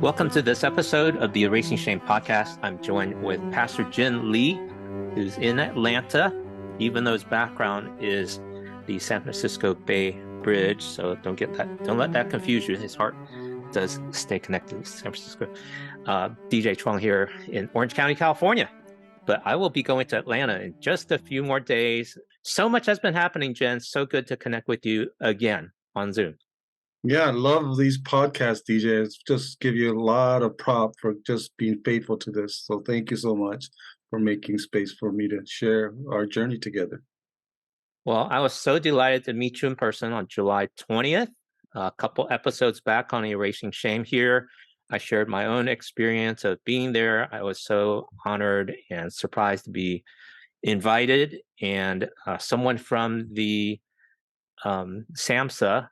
Welcome to this episode of the Erasing Shame podcast. I'm joined with Pastor Jin Lee, who's in Atlanta, even though his background is the San Francisco Bay Bridge. So don't let that confuse you. His heart does stay connected to San Francisco. DJ Chuang here in Orange County, California. But I will be going to Atlanta in just a few more days. So much has been happening, Jen. So good to connect with you again on Zoom. Yeah, I love these podcasts, DJ. It's just give you a lot of prop for just being faithful to this. So thank you so much for making space for me to share our journey together. Well, I was so delighted to meet you in person on July 20th. A couple episodes back on Erasing Shame here, I shared my own experience of being there. I was so honored and surprised to be invited, and someone from the SAMHSA,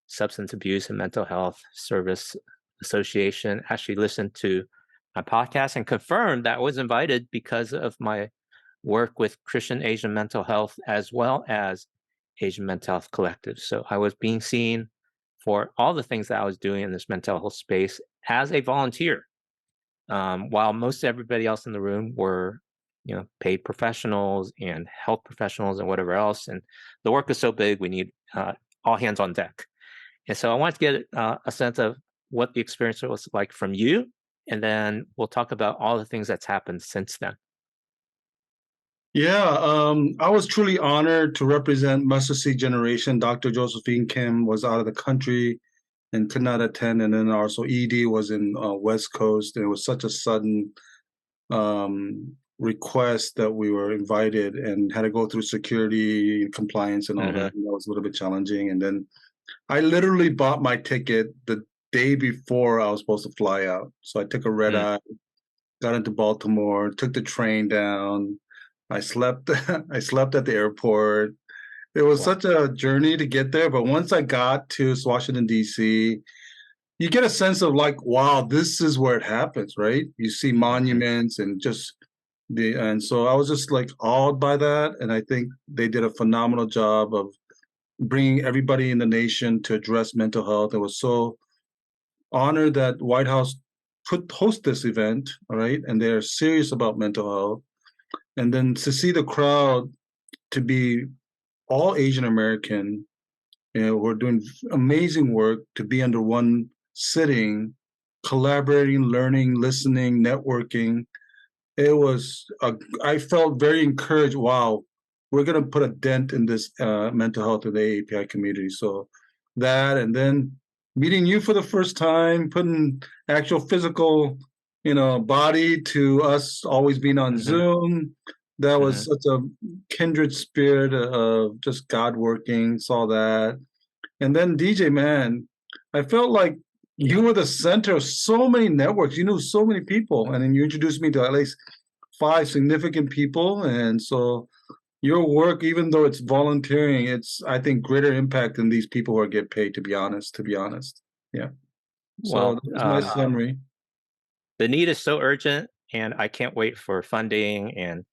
Substance Abuse and Mental Health Service Association, actually listened to my podcast and confirmed that I was invited because of my work with Christian Asian mental health as well as Asian Mental Health Collective. So I was being seen for all the things that I was doing in this mental health space as a volunteer, while most everybody else in the room were, paid professionals and health professionals and whatever else. And the work is so big, we need all hands on deck. And so I wanted to get a sense of what the experience was like from you, and then we'll talk about all the things that's happened since then. Yeah, I was truly honored to represent Mustard Seed Generation. Dr. Josephine Kim was out of the country and could not attend. And then also ED was in West Coast. And it was such a sudden request that we were invited and had to go through security compliance and all that. And that was a little bit challenging. And then I literally bought my ticket the day before I was supposed to fly out. So I took a red eye, got into Baltimore, took the train down. I slept I slept at the airport. It was such a journey to get there, but once I got to Washington, D.C., you get a sense of like, wow, this is where it happens, right? You see monuments and and so I was just like awed by that. And I think they did a phenomenal job of bringing everybody in the nation to address mental health. I was so honored that White House could host this event, all right? And they're serious about mental health. And then to see the crowd to be all Asian American, who are doing amazing work, to be under one sitting, collaborating, learning, listening, networking. I felt very encouraged. Wow, we're going to put a dent in this mental health of the AAPI community. So that, and then meeting you for the first time, putting actual physical, body to us always being on Zoom. That was such a kindred spirit of just God working, saw that. And then DJ, man, I felt like you were the center of so many networks. You knew so many people. And then you introduced me to at least 5 significant people. And so your work, even though it's volunteering, it's, I think, greater impact than these people who are get paid, to be honest. Yeah. So that's my summary. The need is so urgent, and I can't wait for funding and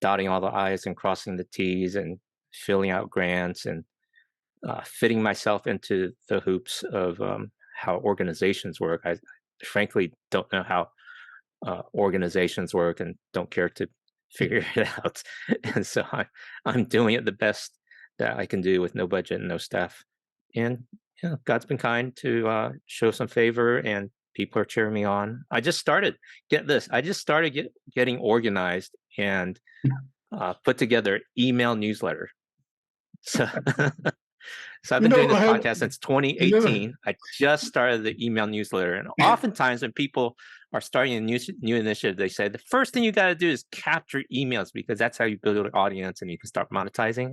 dotting all the I's and crossing the T's and filling out grants and fitting myself into the hoops of how organizations work. I frankly don't know how organizations work and don't care to figure it out. And so I'm doing it the best that I can do with no budget and no staff. And God's been kind to show some favor, and people are cheering me on. I just started, get this, getting organized and put together email newsletter. So, so I've been doing this podcast since 2018. I just started the email newsletter. And oftentimes when people are starting a new initiative, they say, the first thing you got to do is capture emails, because that's how you build an audience and you can start monetizing.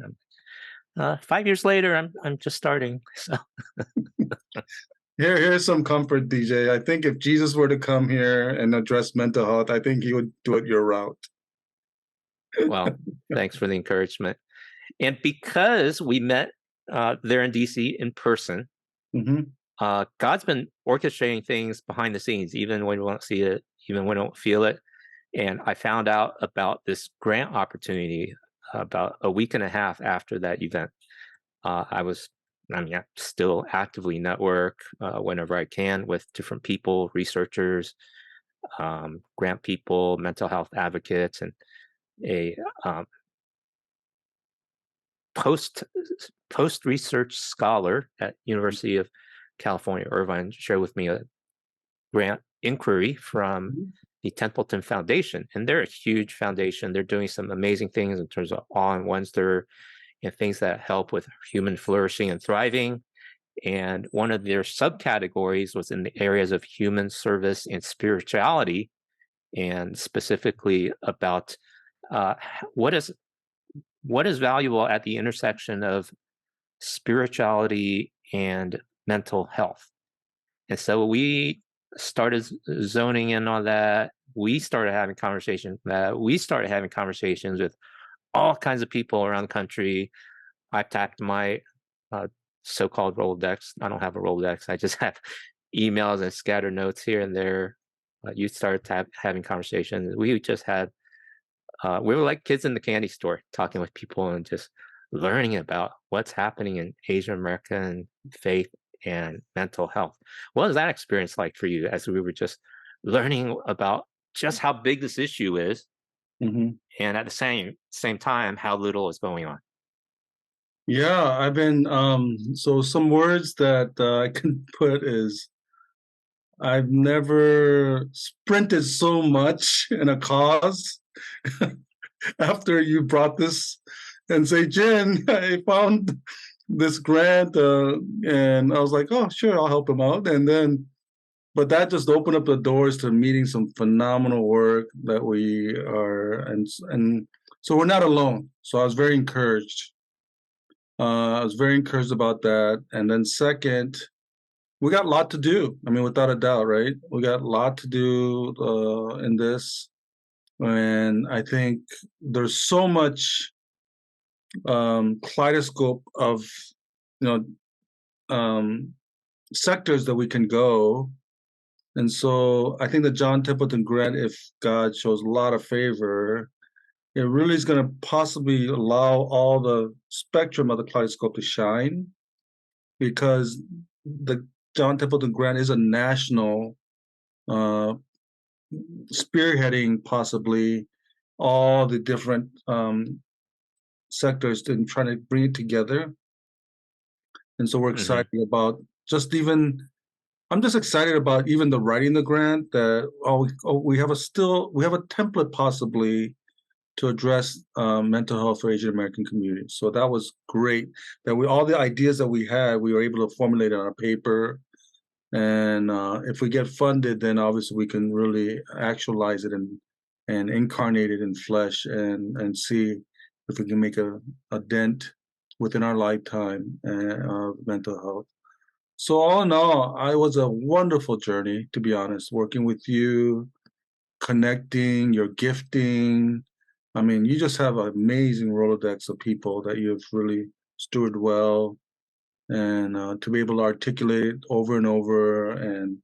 5 years later, I'm just starting. So here's some comfort, DJ. I think if Jesus were to come here and address mental health, I think he would do it your route. Well, thanks for the encouragement. And because we met there in DC in person, God's been orchestrating things behind the scenes, even when we don't see it, even when we don't feel it. And I found out about this grant opportunity about a week and a half after that event. I was I mean, I still actively network whenever I can with different people, researchers, grant people, mental health advocates, and a post post research scholar at University of California, Irvine, shared with me a grant inquiry from Mhm. the Templeton Foundation, and they're a huge foundation. They're doing some amazing things in terms of awe and wonder and things that help with human flourishing and thriving. And one of their subcategories was in the areas of human service and spirituality, and specifically about uh, what is what is valuable at the intersection of spirituality and mental health. And so we started zoning in on that. We started having conversations. We started having conversations with all kinds of people around the country. I tapped my uh, so-called Rolodex. I don't have a Rolodex. I just have emails and scattered notes here and there. You started having conversations. We just had we were like kids in the candy store talking with people and just learning about what's happening in Asian American faith and mental health. What was that experience like for you as we were just learning about just how big this issue is Mhm. and at the same time how little is going on? Yeah, I've been so some words that I can put is I've never sprinted so much in a cause after you brought this and say, Jen, I found this grant, and I was like, oh, sure, I'll help him out. And then, but that just opened up the doors to meeting some phenomenal work that we are, and so we're not alone. So I was very encouraged. I was very encouraged about that. And then second, we got a lot to do. I mean, without a doubt, right? We got a lot to do in this, and I think there's so much kaleidoscope of you know sectors that we can go. And so I think the John Templeton grant, if God shows a lot of favor, it really is going to possibly allow all the spectrum of the kaleidoscope to shine, because the John Templeton grant is a national uh, spearheading possibly all the different sectors and trying to bring it together. And so we're Hmm. excited about just even I'm just excited about even the writing the grant that we have we have a template possibly to address mental health for Asian American communities. So that was great that we all the ideas that we had we were able to formulate on our paper. And if we get funded, then obviously we can really actualize it and incarnate it in flesh and see if we can make a dent within our lifetime of mental health. So all in all, I was a wonderful journey, to be honest, working with you, connecting, your gifting. I mean, you just have an amazing Rolodex of people that you've really stewarded well, and to be able to articulate it over and over. And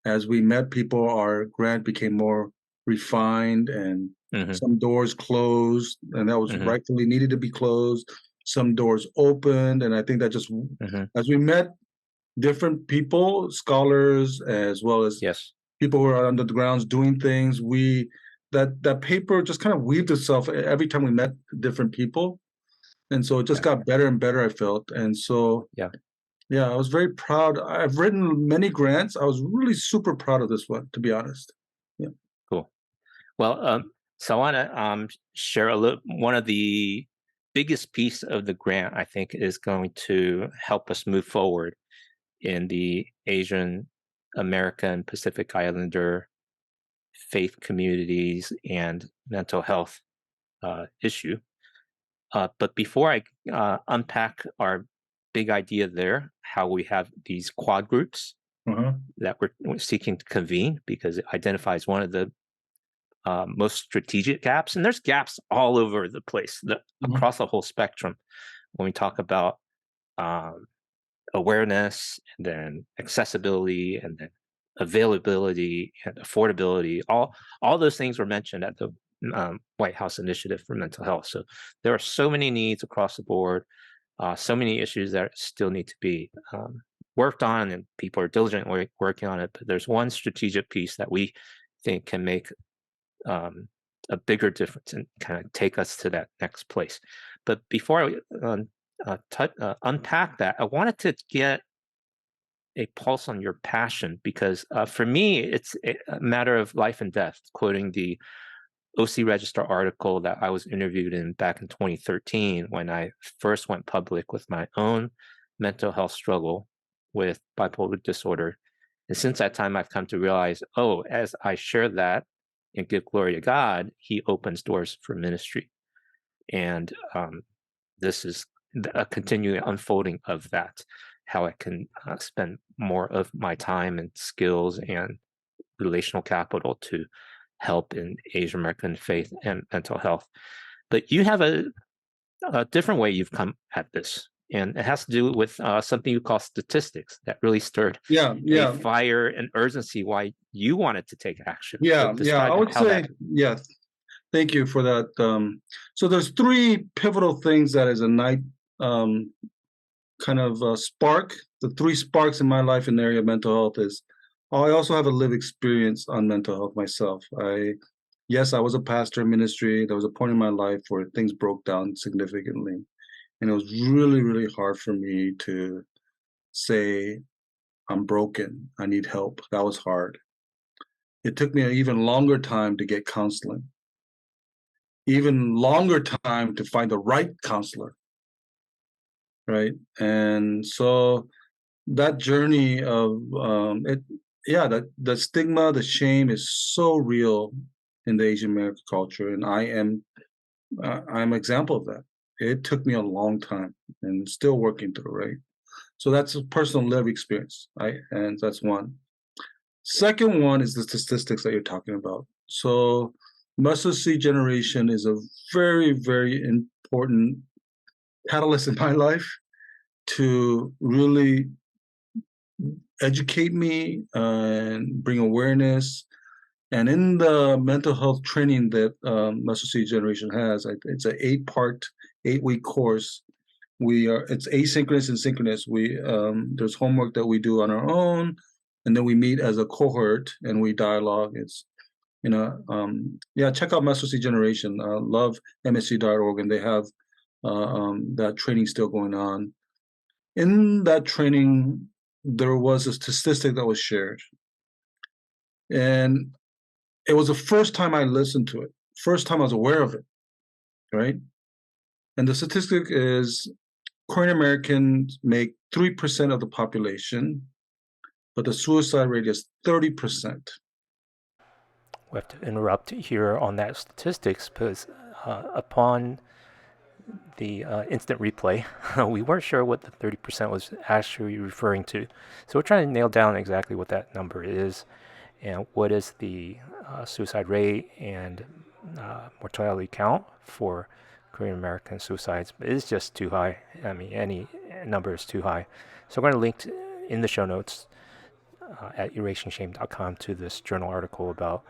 as we met people, our grant became more refined, and Hmm. some doors closed, and that was Hmm. rightfully needed to be closed. Some doors opened, and I think that just Hmm. as we met different people, scholars, as well as Yes. people who are under the grounds doing things, we that paper just kind of weaved itself every time we met different people, and so it just Yeah. got better and better. I felt, and so Yeah. yeah, I was very proud. I've written many grants. I was really super proud of this one, to be honest. Yeah. Cool. Well, so I want to share a little. One of the biggest piece of the grant, I think, is going to help us move forward in the Asian American Pacific Islander faith communities and mental health issue. But before I unpack our big idea there, how we have these quad groups Uh-huh. that we're seeking to convene because it identifies one of the most strategic gaps, and there's gaps all over the place, Mhm. across the whole spectrum. When we talk about um, awareness, and then accessibility, and then availability and affordability, all those things were mentioned at the White House Initiative for Mental Health. So there are so many needs across the board. So many issues that still need to be worked on, and people are diligently working on it. But there's one strategic piece that we think can make um, a bigger difference and kind of take us to that next place. But before I unpack that, I wanted to get a pulse on your passion because for me, it's a matter of life and death. Quoting the OC Register article that I was interviewed in back in 2013 when I first went public with my own mental health struggle with bipolar disorder. And since that time, I've come to realize, oh, as I share that and give glory to God, He opens doors for ministry. And this is a continuing unfolding of that, how I can spend more of my time and skills and relational capital to help in Asian American faith and mental health. But you have a different way you've come at this, and it has to do with something you call statistics that really stirred Yeah, a yeah, fire and urgency why you wanted to take action. So yeah. I describe would how say, that. yeah. Thank you for that. So there's three pivotal things that is a night um, kind of spark. The three sparks in my life in the area of mental health is I also have a lived experience on mental health myself. Yes, I was a pastor in ministry. There was a point in my life where things broke down significantly. And it was really, really hard for me to say, I'm broken. I need help. That was hard. It took me an even longer time to get counseling, even longer time to find the right counselor, right? And so that journey of it, yeah, that the stigma, the shame is so real in the Asian American culture, and I'm an example of that. It took me a long time, and still working through, right? So that's a personal lived experience, right? And that's one. Second one is the statistics that you're talking about. So muscle seed generation is a very, very important catalyst in my life to really educate me and bring awareness. And in the mental health training that muscle seed generation has, it's an 8-part, 8-week course. It's asynchronous and synchronous. There's homework that we do on our own, and then we meet as a cohort and we dialogue. It's yeah, check out muscle seed generation. Love MSG.org, and they have that training still going on. In that training, there was a statistic that was shared, and it was the first time I listened to it, first time I was aware of it, right? And the statistic is Korean Americans make 3% of the population, but the suicide rate is 30%. We have to interrupt here on that statistics because upon the instant replay, we weren't sure what the 30% was actually referring to. So we're trying to nail down exactly what that number is and what is the suicide rate and mortality count for Korean American suicides. It's just too high. I mean, any number is too high. So we're going to link in the show notes at erasingshame.com to this journal article about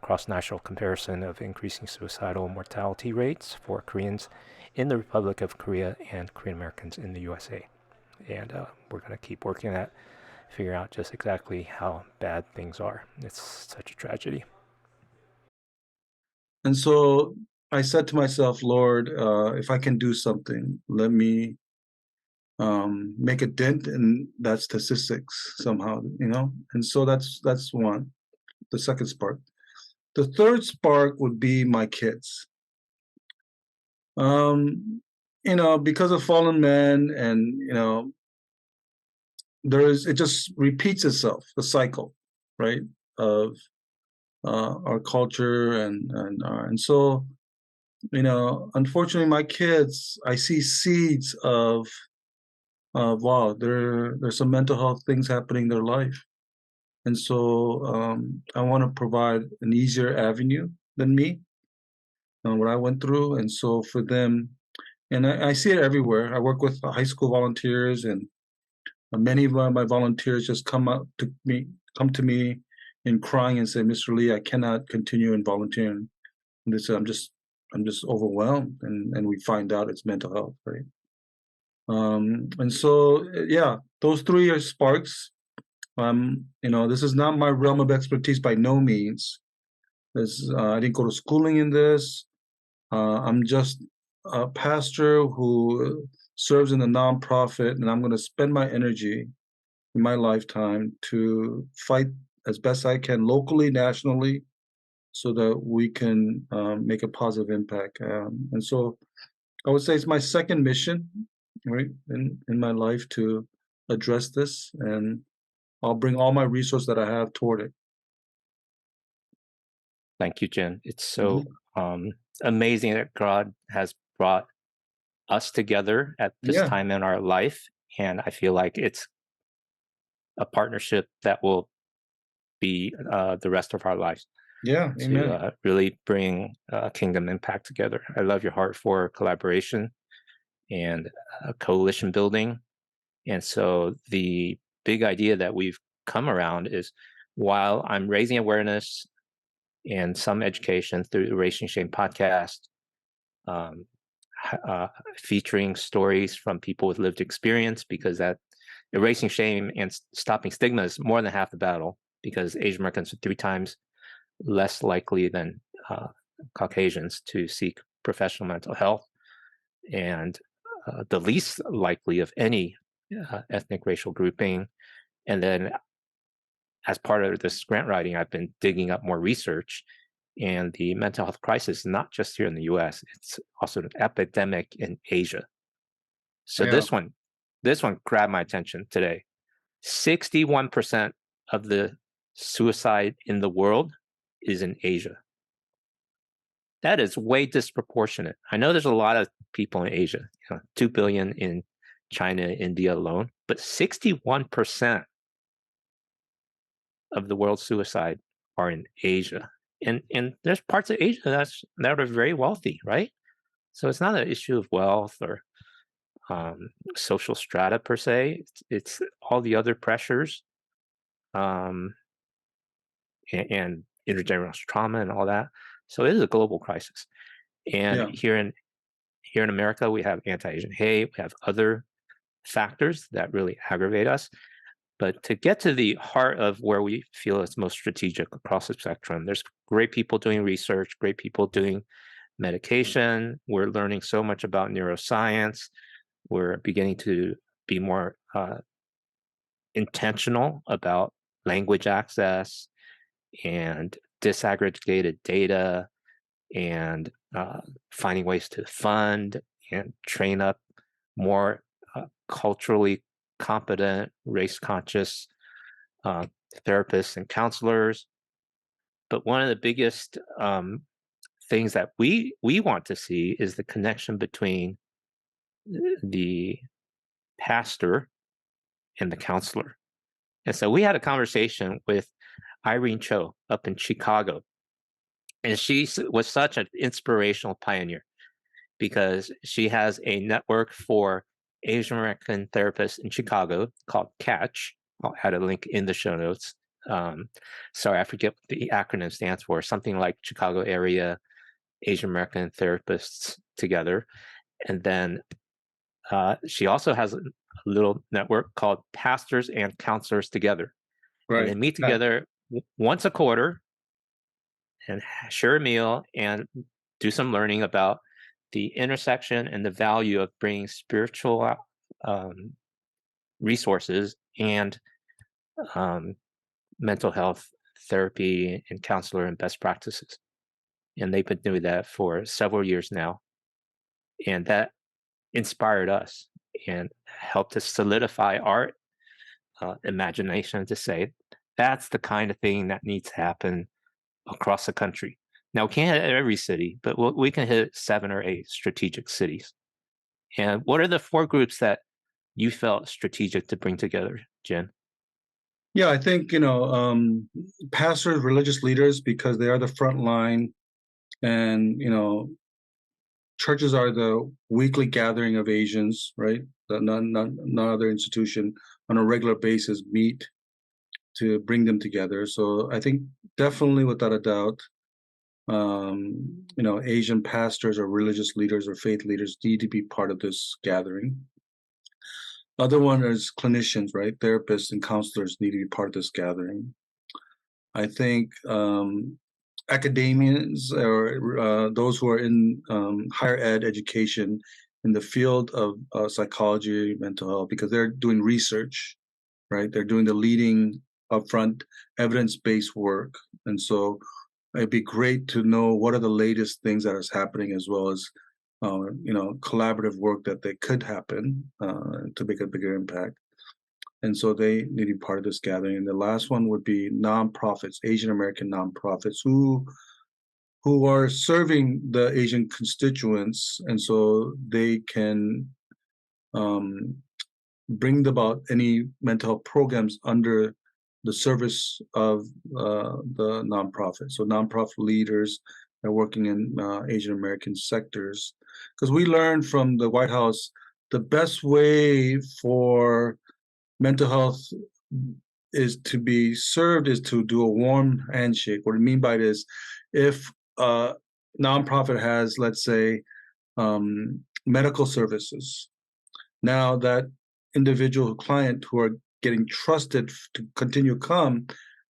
cross-national comparison of increasing suicidal mortality rates for Koreans in the Republic of Korea and Korean Americans in the USA. And we're going to keep working at figure out just exactly how bad things are. It's such a tragedy. And so I said to myself, Lord, if I can do something, let me make a dent in that statistics somehow, And so that's one, the second spark. The third spark would be my kids. Because of fallen men, and it just repeats itself, the cycle, right, of our culture, and so unfortunately, my kids, I see seeds of wow, there's some mental health things happening in their life, and so I want to provide an easier avenue than me, what I went through, and so for them, and I see it everywhere. I work with high school volunteers, and many of my volunteers just come to me in crying and say, Mr. Lee, I cannot continue in volunteering. And they say, I'm just overwhelmed, and we find out it's mental health, right? And so, yeah, those three are sparks. This is not my realm of expertise by no means. I didn't go to schooling in this. I'm just a pastor who serves in a nonprofit, and I'm going to spend my energy in my lifetime to fight as best I can locally, nationally, so that we can make a positive impact. And so I would say it's my second mission, right, in my life to address this, and I'll bring all my resource that I have toward it. Thank you, Jen. It's so Mhm. amazing that God has brought us together at this Yeah, time in our life. And I feel like it's a partnership that will be the rest of our lives yeah, to amen. really bring kingdom impact together. I love your heart for collaboration and coalition building. And so the big idea that we've come around is while I'm raising awareness and some education through the Erasing Shame podcast, um, uh, featuring stories from people with lived experience, because that erasing shame and stopping stigma is more than half the battle, because Asian Americans are 3 times less likely than uh, Caucasians to seek professional mental health, and the least likely of any ethnic racial grouping. And then, as part of this grant writing, I've been digging up more research. And the mental health crisis is not just here in the US, it's also an epidemic in Asia. So Yeah, this one grabbed my attention today. 61% of the suicide in the world is in Asia. That is way disproportionate. I know there's a lot of people in Asia, 2 billion in China, India alone, but 61% of the world's suicide are in Asia. And there's parts of Asia that are very wealthy, right? So it's not an issue of wealth or social strata per se. It's all the other pressures, um, and intergenerational trauma and all that. So it is a global crisis. And yeah, here in America, we have anti-Asian hate. We have other factors that really aggravate us. But to get to the heart of where we feel it's most strategic across the spectrum, there's great people doing research, great people doing medication. We're learning so much about neuroscience. We're beginning to be more intentional about language access and disaggregated data, and finding ways to fund and train up more culturally competent, race conscious uh, therapists and counselors. But one of the biggest things that we want to see is the connection between the pastor and the counselor. And so we had a conversation with Irene Cho up in Chicago, and she was such an inspirational pioneer because she has a network for Asian American therapists in Chicago called CATCH. I'll add a link in the show notes. Um, Sorry, I forget what the acronym stands for. Something like Chicago Area Asian American Therapists Together. And then she also has a little network called Pastors and Counselors Together. And right. they meet Yeah, together once a quarter and share a meal and do some learning about the intersection and the value of bringing spiritual um, resources and um, mental health therapy and counselor and best practices. And they've been doing that for several years now. And that inspired us and helped us solidify our imagination to say that's the kind of thing that needs to happen across the country. Now, we can't hit every city, but we can hit 7 or 8 strategic cities. And what are the 4 groups that you felt strategic to bring together, Jen? yeah. I think pastors, religious leaders, because they are the front line, and churches are the weekly gathering of Asians, right? That none other institution on a regular basis meet to bring them together. So I think definitely, without a doubt, Asian pastors or religious leaders or faith leaders need to be part of this gathering. Other one is clinicians, right? Therapists and counselors need to be part of this gathering. I think academians or those who are in higher ed education in the field of psychology, mental health, because they're doing research, right? They're doing the leading upfront evidence-based work. And so it'd be great to know what are the latest things that is happening, as well as collaborative work that they could happen to make a bigger impact. And so they need to be part of this gathering. And the last one would be nonprofits, Asian American nonprofits who are serving the Asian constituents, and so they can bring about any mental health programs under the service of the nonprofit. So nonprofit leaders are working in Asian American sectors, because we learned from the White House the best way for mental health is to be served is to do a warm handshake. What I mean by this, if a nonprofit has, let's say, medical services, now that individual client who are getting trusted to continue come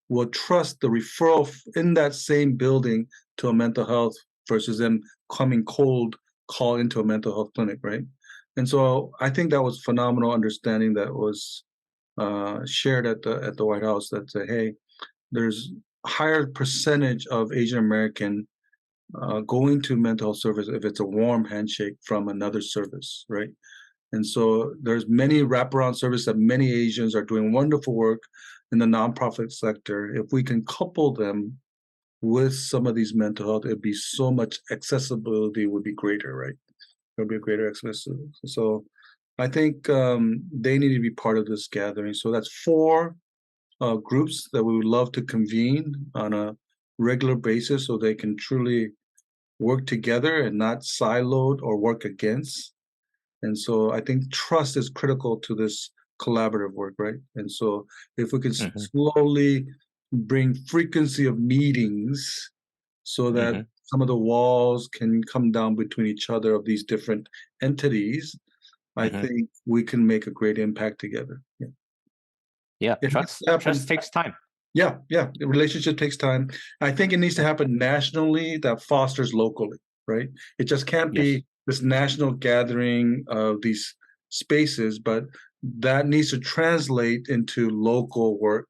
will trust the referral in that same building to a mental health versus them coming cold call into a mental health clinic, right? And so I think that was phenomenal understanding that was shared at the White House, that say, hey, there's a higher percentage of Asian American going to mental health service if it's a warm handshake from another service, right? And so there's many wraparound services that many Asians are doing wonderful work in the nonprofit sector. If we can couple them with some of these mental health, it'd be so much accessibility would be greater, right? There'll be a greater accessibility. So I think they need to be part of this gathering. So that's 4 groups that we would love to convene on a regular basis so they can truly work together and not siloed or work against. And so I think trust is critical to this collaborative work, right? And so if we can slowly bring frequency of meetings so that some of the walls can come down between each other of these different entities, I think we can make a great impact together. Yeah. Yeah, It has to happen. trust takes time. Yeah, the relationship takes time. I think it needs to happen nationally that fosters locally, right? It just can't be this national gathering of these spaces, but that needs to translate into local work,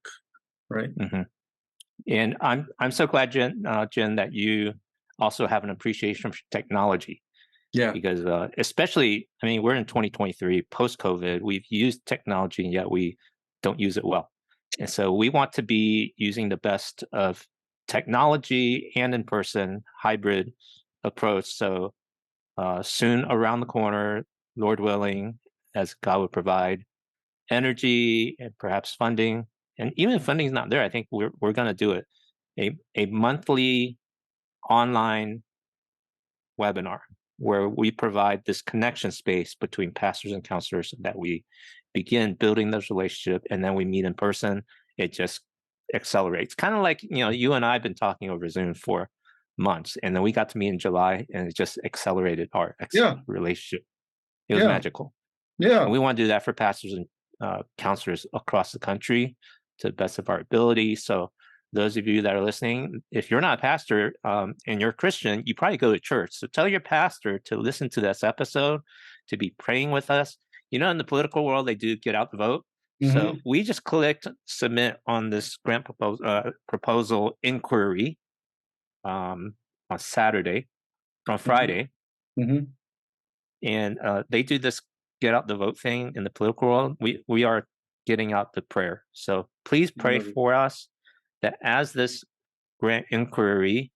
right? And I'm so glad, Jen, that you also have an appreciation for technology. Yeah. Because especially, I mean, we're in 2023, post-COVID, we've used technology, and yet we don't use it well. And so we want to be using the best of technology and in-person hybrid approach. So soon around the corner, Lord willing, as God would provide, energy and perhaps funding. And even if funding is not there, I think we're going to do it. A monthly online webinar where we provide this connection space between pastors and counselors so that we begin building those relationships, and then we meet in person. It just accelerates. Kind of like, you and I have been talking over Zoom for months, and then we got to meet in July, and it just accelerated our relationship. It was magical. Yeah. And we want to do that for pastors and counselors across the country to the best of our ability. So those of you that are listening, if you're not a pastor and you're a Christian, you probably go to church. So tell your pastor to listen to this episode, to be praying with us. In the political world, they do get out the vote. So we just clicked submit on this grant proposal inquiry on Saturday, on Friday. And they do this get out the vote thing in the political world. We are getting out the prayer. So please pray for us that as this grant inquiry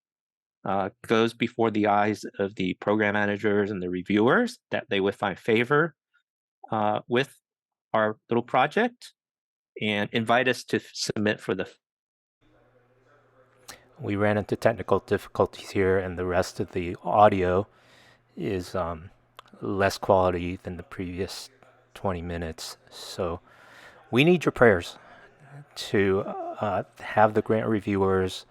goes before the eyes of the program managers and the reviewers, that they would find favor with our little project and invite us to submit for the. We ran into technical difficulties here, and the rest of the audio is less quality than the previous 20 minutes. So we need your prayers to have the grant reviewers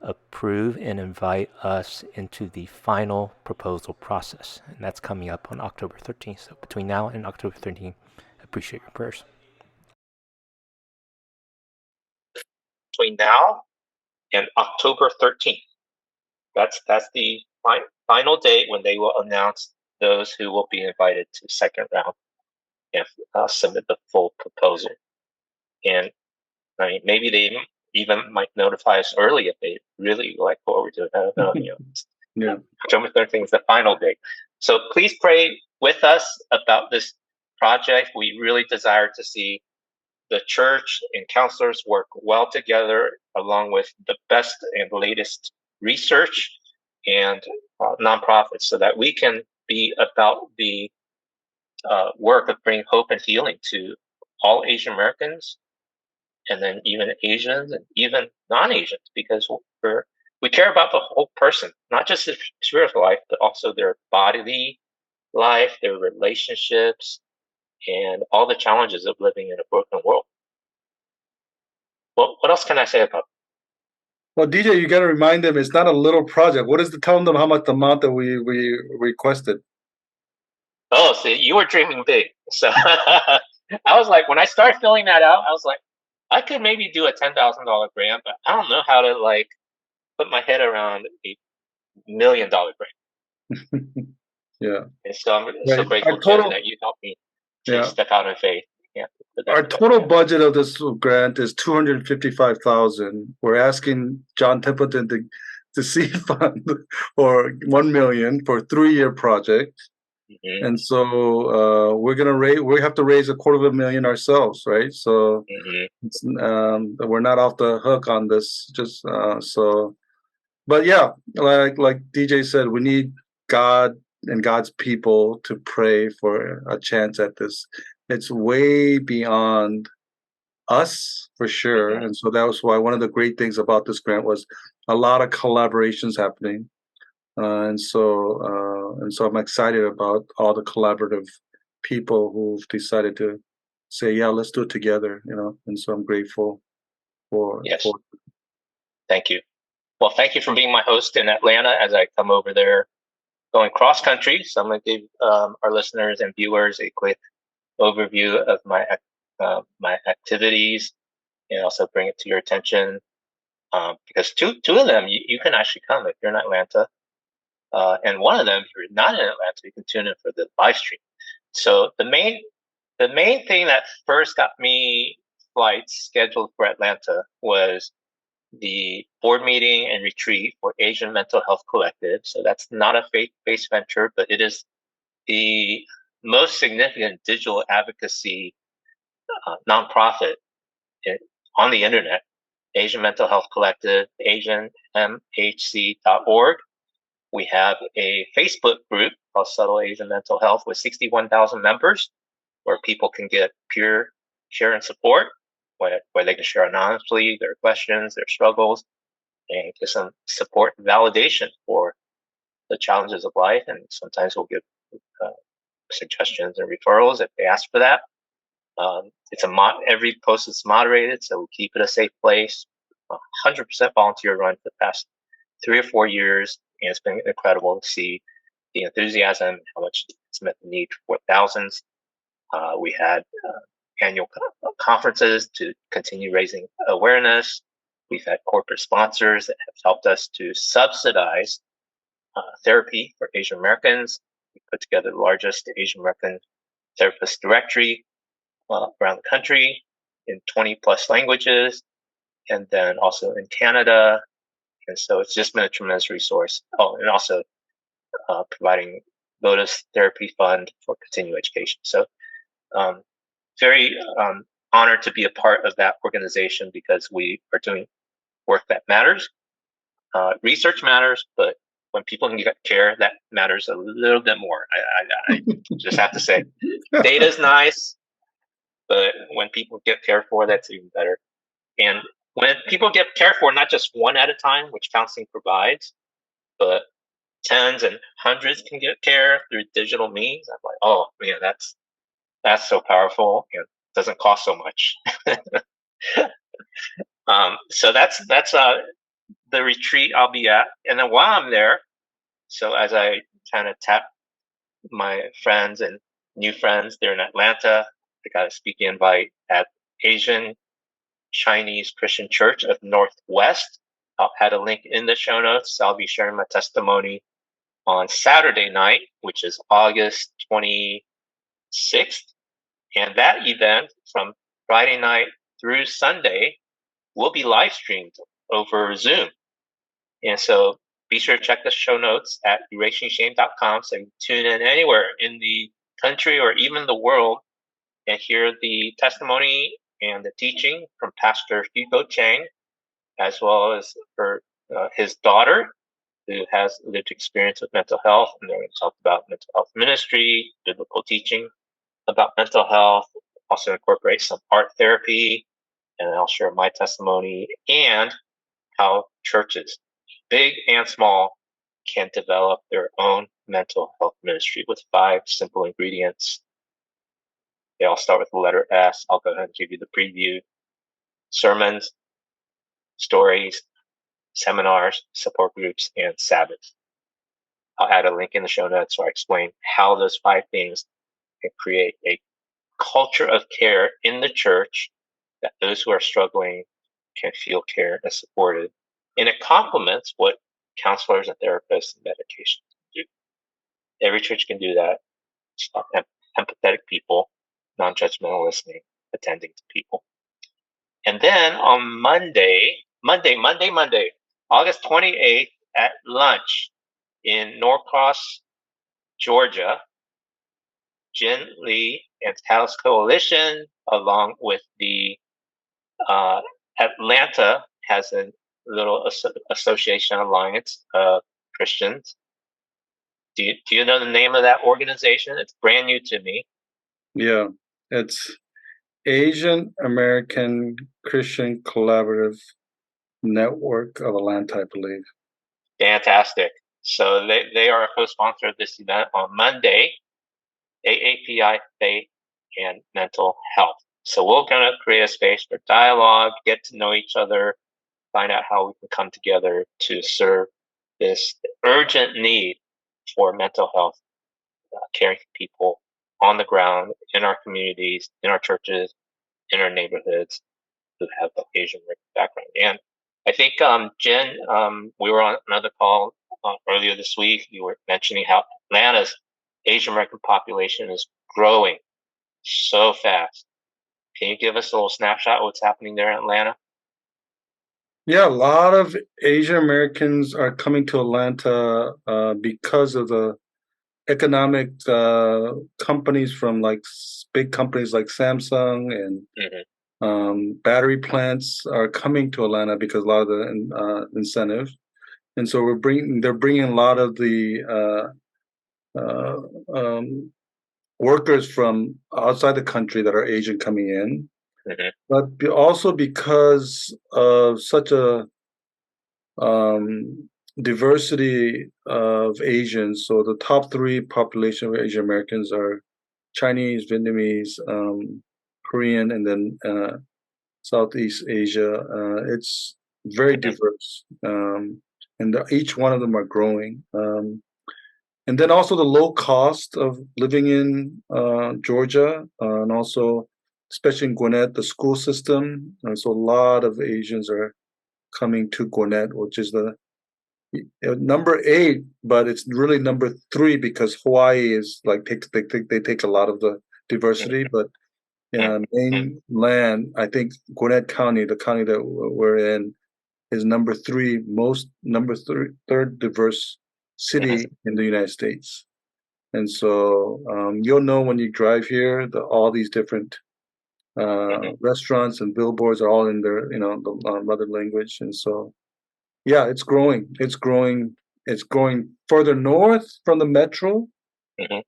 approve and invite us into the final proposal process. And that's coming up on October 13th. So between now and October 13th, Appreciate your prayers. Between now and October 13th. That's the final date when they will announce those who will be invited to second round and submit the full proposal. And I mean, maybe they even might notify us early if they really like what we're doing. I don't know. Yeah. October 13th is the final date. So please pray with us about this project. We really desire to see the church and counselors work well together along with the best and latest research and nonprofits so that we can be about the work of bringing hope and healing to all Asian Americans and then even Asians and even non-Asians, because we care about the whole person, not just their spiritual life, but also their bodily life, their relationships, and all the challenges of living in a broken world. Well, what else can I say about it? Well, DJ, you got to remind them it's not a little project. What is telling them how much the amount that we requested? Oh, see, you were dreaming big. So I was like, when I started filling that out, I was like, I could maybe do a $10,000 grant, but I don't know how to like put my head around $1 million grant. Yeah. And so I'm so grateful, Jim, that you helped me to step out in faith. Yeah. Our total budget of this grant is $255,000. We're asking John Templeton to seed fund or $1 million for a 3-year project. Mm-hmm. And so we have to raise $250,000 ourselves, right? So we're not off the hook on this. Just but yeah, like DJ said, we need God and God's people to pray for a chance at this. It's way beyond us for sure. Mm-hmm. And so that was why one of the great things about this grant was a lot of collaborations happening. And so I'm excited about all the collaborative people who've decided to say, yeah, let's do it together, and so I'm grateful for. Yes. Thank you. Well, thank you for being my host in Atlanta as I come over there going cross country. So I'm going to give our listeners and viewers a quick overview of my activities and also bring it to your attention because two of them you can actually come if you're in Atlanta, and one of them if you're not in Atlanta you can tune in for the live stream. So the main thing that first got me flights scheduled for Atlanta was the board meeting and retreat for Asian Mental Health Collective. So that's not a faith-based venture, but it is the most significant digital advocacy nonprofit on the internet. Asian Mental Health Collective, AAPI.org. We have a Facebook group called Subtle Asian Mental Health with 61,000 members where people can get peer share and support, where they can share anonymously their questions, their struggles, and get some support and validation for the challenges of life. And sometimes we'll give suggestions and referrals if they ask for that. Every post is moderated, so we keep it a safe place. 100% volunteer run for the past 3 or 4 years, and it's been incredible to see the enthusiasm, how much it's met the need for thousands. We had annual conferences to continue raising awareness. We've had corporate sponsors that have helped us to subsidize therapy for Asian Americans. We put together the largest Asian American therapist directory around the country in 20 plus languages, and then also in Canada. And so it's just been a tremendous resource. Oh, and also providing Lotus Therapy Fund for continuing education. So very honored to be a part of that organization because we are doing work that matters. Research matters, but when people can get care, that matters a little bit more. I just have to say, data's nice, but when people get cared for, that's even better. And when people get cared for, not just one at a time, which counseling provides, but tens and hundreds can get care through digital means. I'm like, oh man, that's so powerful and doesn't cost so much. So that's the retreat I'll be at. And then while I'm there, so as I kind of tap my friends and new friends there in Atlanta, I got a speaking invite at Asian Chinese Christian Church of Northwest. I'll add a link in the show notes. I'll be sharing my testimony on Saturday night, which is August 26th. And that event from Friday night through Sunday will be live streamed over Zoom. And so be sure to check the show notes at erasingshame.com so you can tune in anywhere in the country or even the world and hear the testimony and the teaching from Pastor Hugo Chang, as well as his daughter, who has lived experience with mental health. And they're going to talk about mental health ministry, biblical teaching about mental health, also incorporate some art therapy, and I'll share my testimony and how churches, big and small, can develop their own mental health ministry with 5 simple ingredients. They all start with the letter S. I'll go ahead and give you the preview. Sermons, stories, seminars, support groups, and Sabbaths. I'll add a link in the show notes where I explain how those 5 things can create a culture of care in the church that those who are struggling can feel cared and supported. And it complements what counselors and therapists and medications do. Every church can do that. Empathetic people, non-judgmental listening, attending to people. And then on Monday, August 28th at lunch in Norcross, Georgia, Jen Lee and Taos Coalition, along with the Atlanta, has a little association alliance of Christians. Do you know the name of that organization? It's brand new to me. Yeah, it's Asian American Christian Collaborative Network of Atlanta, I believe. Fantastic. So they are a co-sponsor of this event on Monday, AAPI, faith, and mental health. So we're going to create a space for dialogue, get to know each other, find out how we can come together to serve this urgent need for mental health, caring for people on the ground, in our communities, in our churches, in our neighborhoods who have an Asian background. And I think, Jen, we were on another call earlier this week. You were mentioning how Atlanta's Asian American population is growing so fast. Can you give us a little snapshot of what's happening there in Atlanta? Yeah, a lot of Asian Americans are coming to Atlanta because of the economic companies from big companies like Samsung and battery plants are coming to Atlanta because a lot of the incentives, and so they're bringing a lot of the workers from outside the country that are Asian coming in, but also because of such a diversity of Asians. So the top 3 population of Asian Americans are Chinese, Vietnamese, Korean, and then Southeast Asia. It's very diverse, and each one of them are growing. And then also the low cost of living in Georgia, and also especially in Gwinnett, the school system. So a lot of Asians are coming to Gwinnett, which is the number 8, but it's really number 3 because Hawaii is they take a lot of the diversity, but mainland, I think Gwinnett County, the county that we're in, is number 3 third diverse city in the United States. And so you'll know when you drive here, all these different restaurants and billboards are all in their the mother language. And so yeah, it's growing. It's growing further north from the metro.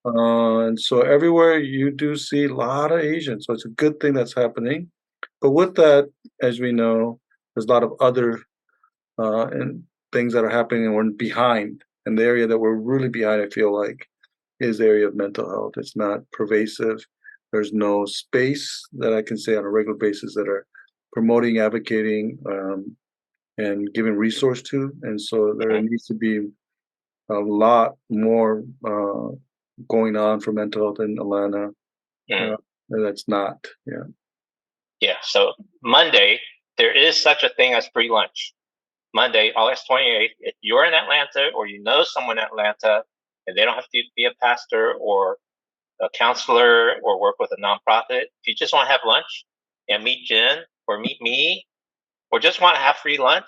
And so everywhere you do see a lot of Asians. So it's a good thing that's happening. But with that, as we know, there's a lot of other and things that are happening, and we're behind. And the area that we're really behind, I feel like, is the area of mental health. It's not pervasive. There's no space that I can say on a regular basis that are promoting, advocating, and giving resource to. And so there needs to be a lot more going on for mental health in Atlanta. That's not. Yeah. Yeah. So Monday, there is such a thing as free lunch. Monday, August 28th, if you're in Atlanta or you know someone in Atlanta and they don't have to be a pastor or a counselor or work with a nonprofit, if you just want to have lunch and meet Jen or meet me or just want to have free lunch,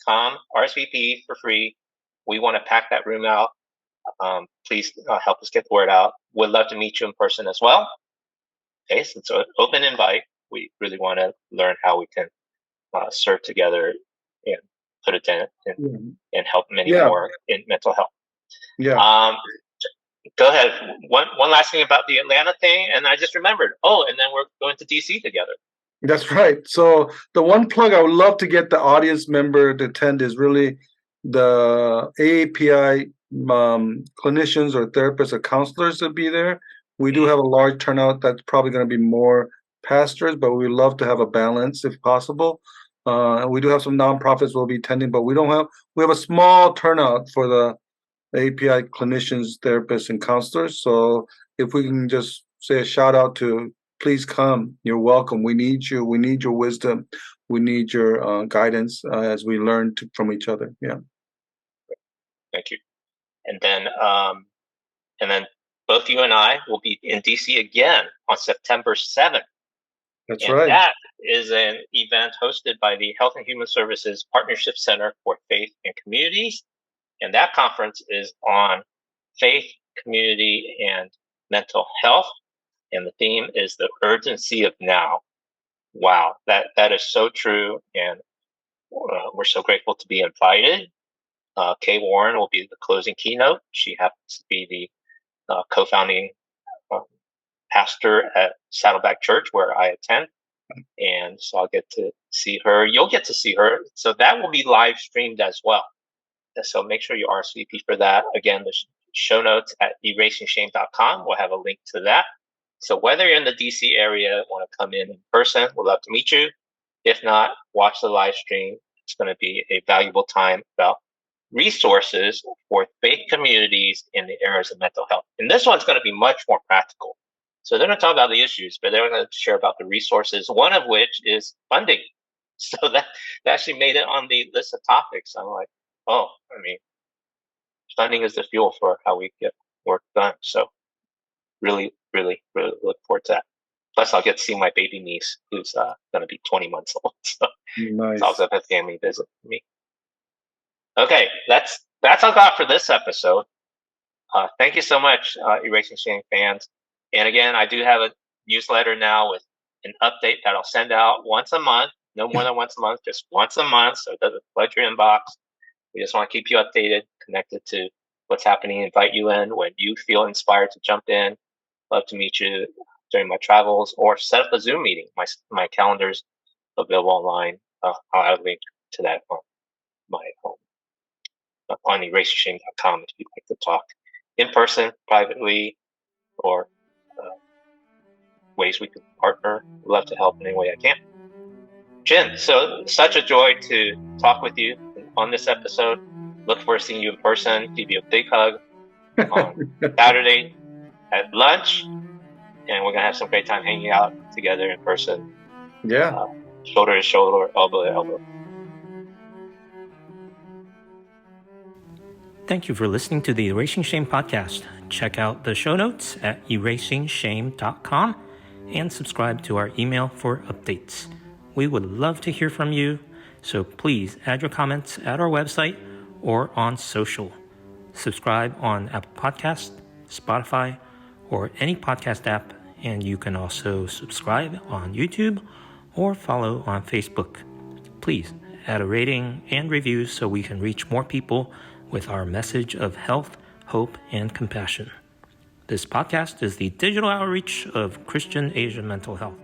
come RSVP for free. We want to pack that room out. Please help us get the word out. We'd love to meet you in person as well. Okay, so it's an open invite. We really want to learn how we can serve together and put a dent and help many more in mental health. Yeah. Go ahead. One last thing about the Atlanta thing, and I just remembered. Oh, and then we're going to DC together. That's right. So the one plug I would love to get the audience member to attend is really the AAPI clinicians or therapists or counselors to be there. We do have a large turnout. That's probably going to be more pastors, but we love to have a balance if possible. We do have some nonprofits will be attending, but we have a small turnout for the API clinicians, therapists, and counselors. So if we can just say a shout out to, please come. You're welcome. We need you. We need your wisdom. We need your guidance as we learn from each other. Yeah. Thank you. And then both you and I will be in DC again on September 7th. That's right. That is an event hosted by the Health and Human Services Partnership Center for Faith and Communities. And that conference is on faith, community, and mental health. And the theme is the urgency of now. Wow, that is so true. And we're so grateful to be invited. Kay Warren will be the closing keynote. She happens to be the co-founding pastor at Saddleback Church, where I attend. And so I'll get to see her. You'll get to see her. So that will be live streamed as well. So make sure you RSVP for that. Again, the show notes at erasingshame.com. We'll have a link to that. So whether you're in the DC area, want to come in person, we'd love to meet you. If not, watch the live stream. It's going to be a valuable time about resources for faith communities in the areas of mental health. And this one's going to be much more practical. So they're going to talk about the issues, but they're going to share about the resources, one of which is funding. So that actually made it on the list of topics. I'm like, oh, I mean, funding is the fuel for how we get work done. So really, really, really look forward to that. Plus, I'll get to see my baby niece, who's going to be 20 months old. So nice. It's also a family visit for me. Okay, that's all I got for this episode. Thank you so much, Erasing Shame fans. And again, I do have a newsletter now with an update that I'll send out once a month, no more than once a month, just once a month. So it doesn't flood your inbox. We just want to keep you updated, connected to what's happening, invite you in when you feel inspired to jump in. Love to meet you during my travels or set up a Zoom meeting. My calendar's available online. I'll add a link to that on my home on erasingshame.com if you'd like to talk in person, privately, or ways we could partner. We'd love to help in any way I can. Jen, so such a joy to talk with you on this episode. Look forward to seeing you in person. Give you a big hug on Saturday at lunch, and we're gonna have some great time hanging out together in person. Yeah, shoulder to shoulder, elbow to elbow. Thank you for listening to the Erasing Shame podcast. Check out the show notes at erasingshame.com and subscribe to our email for updates. We would love to hear from you, so please add your comments at our website or on social. Subscribe on Apple Podcasts, Spotify, or any podcast app, and you can also subscribe on YouTube or follow on Facebook. Please add a rating and review so we can reach more people with our message of health, hope, and compassion. This podcast is the digital outreach of Christian Asian mental health.